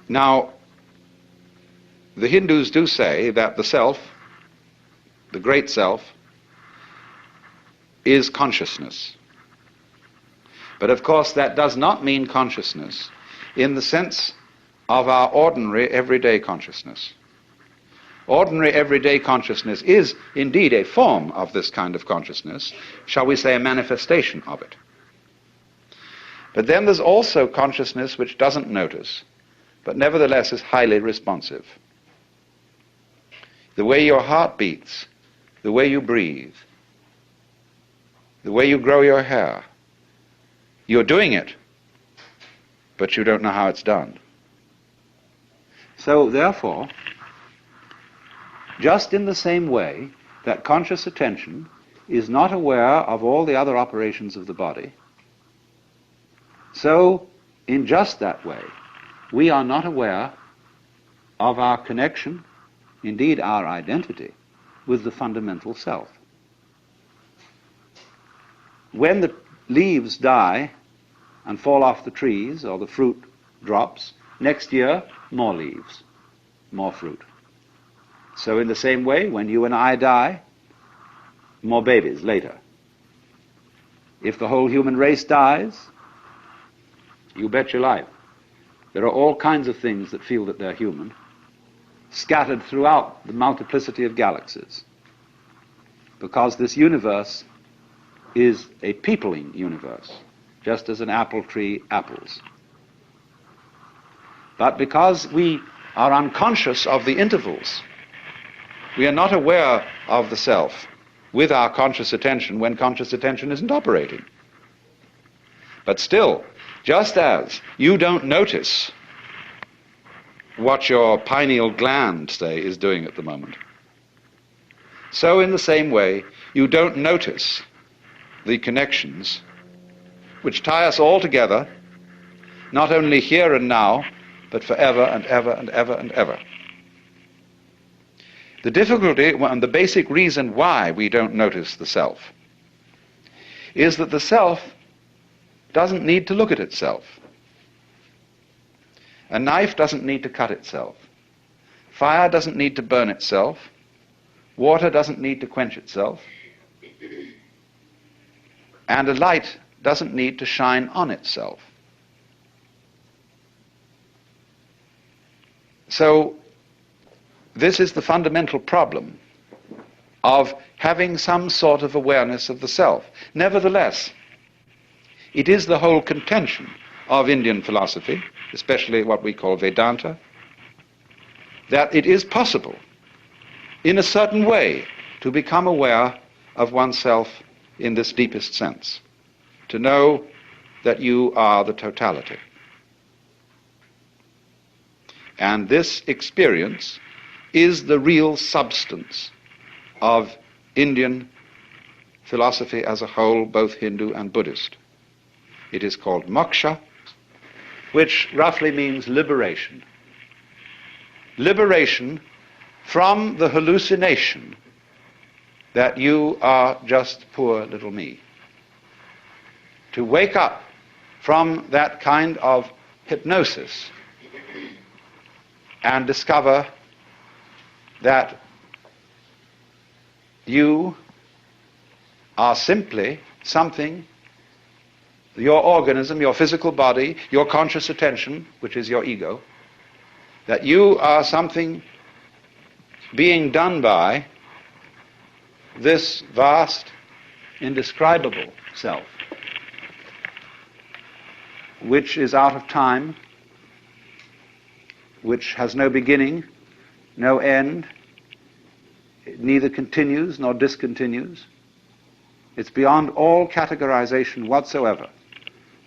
Now, the Hindus do say that the self, the great self, is consciousness. But of course that does not mean consciousness in the sense of our ordinary everyday consciousness. Ordinary everyday consciousness is indeed a form of this kind of consciousness, shall we say a manifestation of it. But then there's also consciousness which doesn't notice, but nevertheless is highly responsive. The way your heart beats, the way you breathe, the way you grow your hair, you're doing it, but you don't know how it's done. So therefore, just in the same way that conscious attention is not aware of all the other operations of the body, so in just that way, we are not aware of our connection, indeed our identity, with the fundamental self. When the leaves die and fall off the trees, or the fruit drops, next year, more leaves, more fruit. So in the same way, when you and I die, more babies later. If the whole human race dies, you bet your life, there are all kinds of things that feel that they're human, scattered throughout the multiplicity of galaxies. Because this universe is a peopling universe, just as an apple tree apples. But because we are unconscious of the intervals, we are not aware of the self with our conscious attention when conscious attention isn't operating. But still, just as you don't notice what your pineal gland, say, is doing at the moment, so in the same way, you don't notice the connections which tie us all together, not only here and now, but forever and ever and ever and ever. The difficulty and the basic reason why we don't notice the self is that the self doesn't need to look at itself. A knife doesn't need to cut itself. Fire doesn't need to burn itself. Water doesn't need to quench itself. And a light doesn't need to shine on itself. So this is the fundamental problem of having some sort of awareness of the self. Nevertheless, it is the whole contention of Indian philosophy, especially what we call Vedanta, that it is possible, in a certain way, to become aware of oneself in this deepest sense, to know that you are the totality. And this experience is the real substance of Indian philosophy as a whole, both Hindu and Buddhist. It is called moksha, which roughly means liberation. Liberation from the hallucination that you are just poor little me. To wake up from that kind of hypnosis and discover that you are simply something, your organism, your physical body, your conscious attention, which is your ego, that you are something being done by this vast, indescribable self, which is out of time, which has no beginning, no end, it neither continues nor discontinues. It's beyond all categorization whatsoever.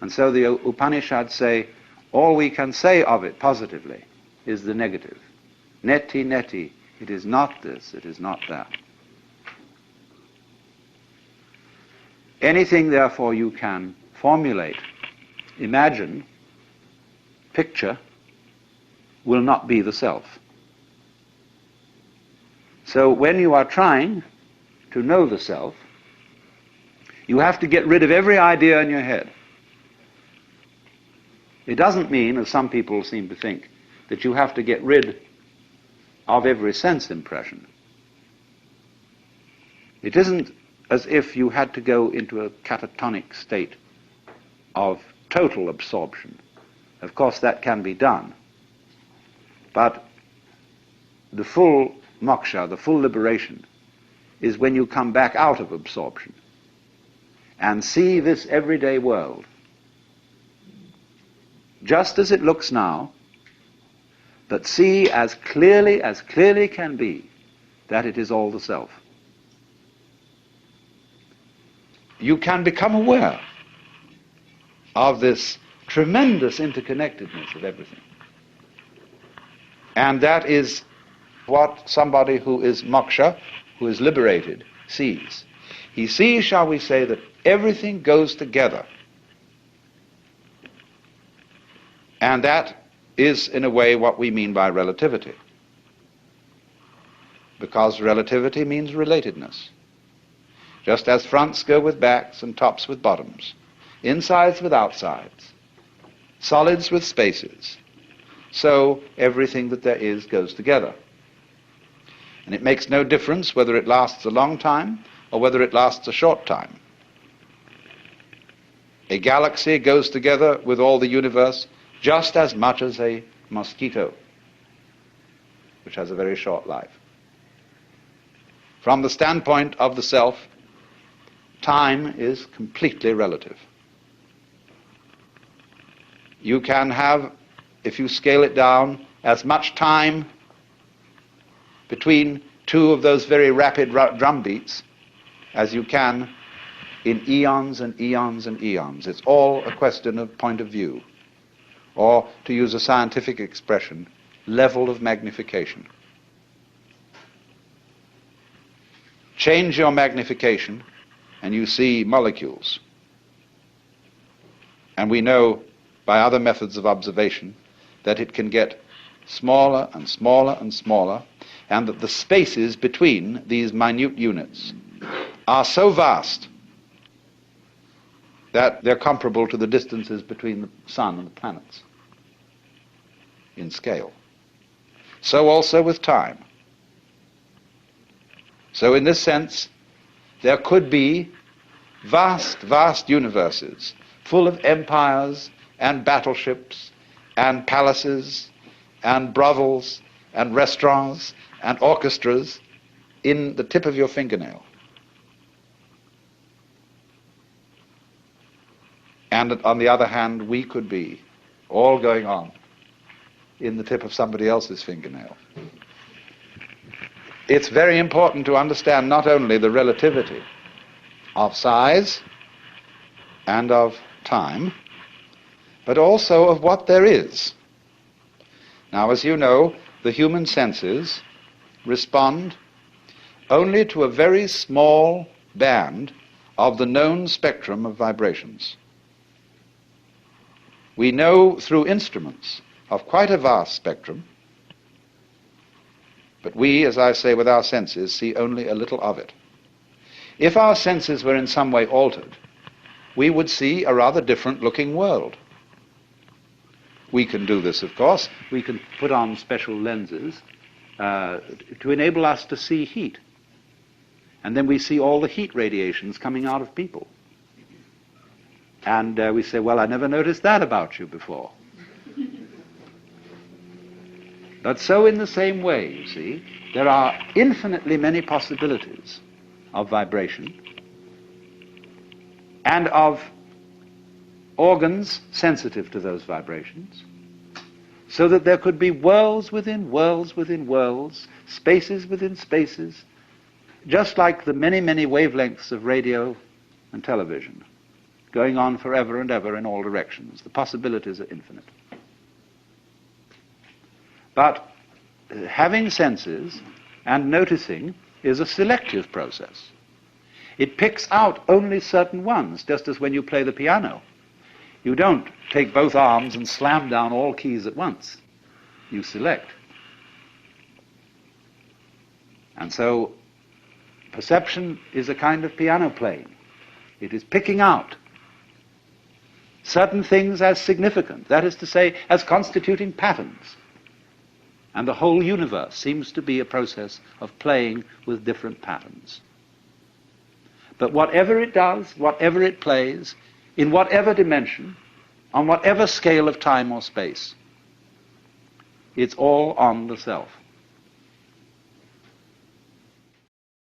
And so the Upanishads say, all we can say of it positively is the negative. Neti, neti, it is not this, it is not that. Anything, therefore, you can formulate, imagine, picture, will not be the self. So when you are trying to know the self, you have to get rid of every idea in your head. It doesn't mean, as some people seem to think, that you have to get rid of every sense impression. It isn't as if you had to go into a catatonic state of total absorption. Of course, that can be done. But the full moksha, the full liberation, is when you come back out of absorption and see this everyday world just as it looks now, but see as clearly can be that it is all the self. You can become aware of this tremendous interconnectedness of everything. And that is what somebody who is moksha, who is liberated, sees. He sees, shall we say, that everything goes together. And that is, in a way, what we mean by relativity. Because relativity means relatedness. Just as fronts go with backs and tops with bottoms, insides with outsides, solids with spaces, so everything that there is goes together. And it makes no difference whether it lasts a long time or whether it lasts a short time. A galaxy goes together with all the universe just as much as a mosquito, which has a very short life. From the standpoint of the self, time is completely relative. You can have, if you scale it down, as much time between two of those very rapid drum beats as you can in eons and eons and eons. It's all a question of point of view, or, to use a scientific expression, level of magnification. Change your magnification and you see molecules. And we know by other methods of observation that it can get smaller and smaller and smaller, and that the spaces between these minute units are so vast that they're comparable to the distances between the sun and the planets in scale. So also with time. So in this sense, there could be vast, vast universes full of empires and battleships and palaces and brothels and restaurants and orchestras in the tip of your fingernail. And on the other hand, we could be all going on in the tip of somebody else's fingernail. It's very important to understand not only the relativity of size and of time, but also of what there is. Now, as you know, the human senses respond only to a very small band of the known spectrum of vibrations. We know through instruments of quite a vast spectrum, but we, as I say, with our senses, see only a little of it. If our senses were in some way altered, we would see a rather different looking world. We can do this, of course. We can put on special lenses to enable us to see heat. And then we see all the heat radiations coming out of people. And we say, well, I never noticed that about you before. But so in the same way, you see, there are infinitely many possibilities of vibration and of organs sensitive to those vibrations, so that there could be worlds within worlds within worlds, spaces within spaces, just like the many, many wavelengths of radio and television, going on forever and ever in all directions. The possibilities are infinite. But having senses and noticing is a selective process. It picks out only certain ones, just as when you play the piano. You don't take both arms and slam down all keys at once. You select. And so perception is a kind of piano playing. It is picking out certain things as significant, that is to say, as constituting patterns, And the whole universe seems to be a process of playing with different patterns. But whatever it does, whatever it plays, in whatever dimension, on whatever scale of time or space, it's all on the self.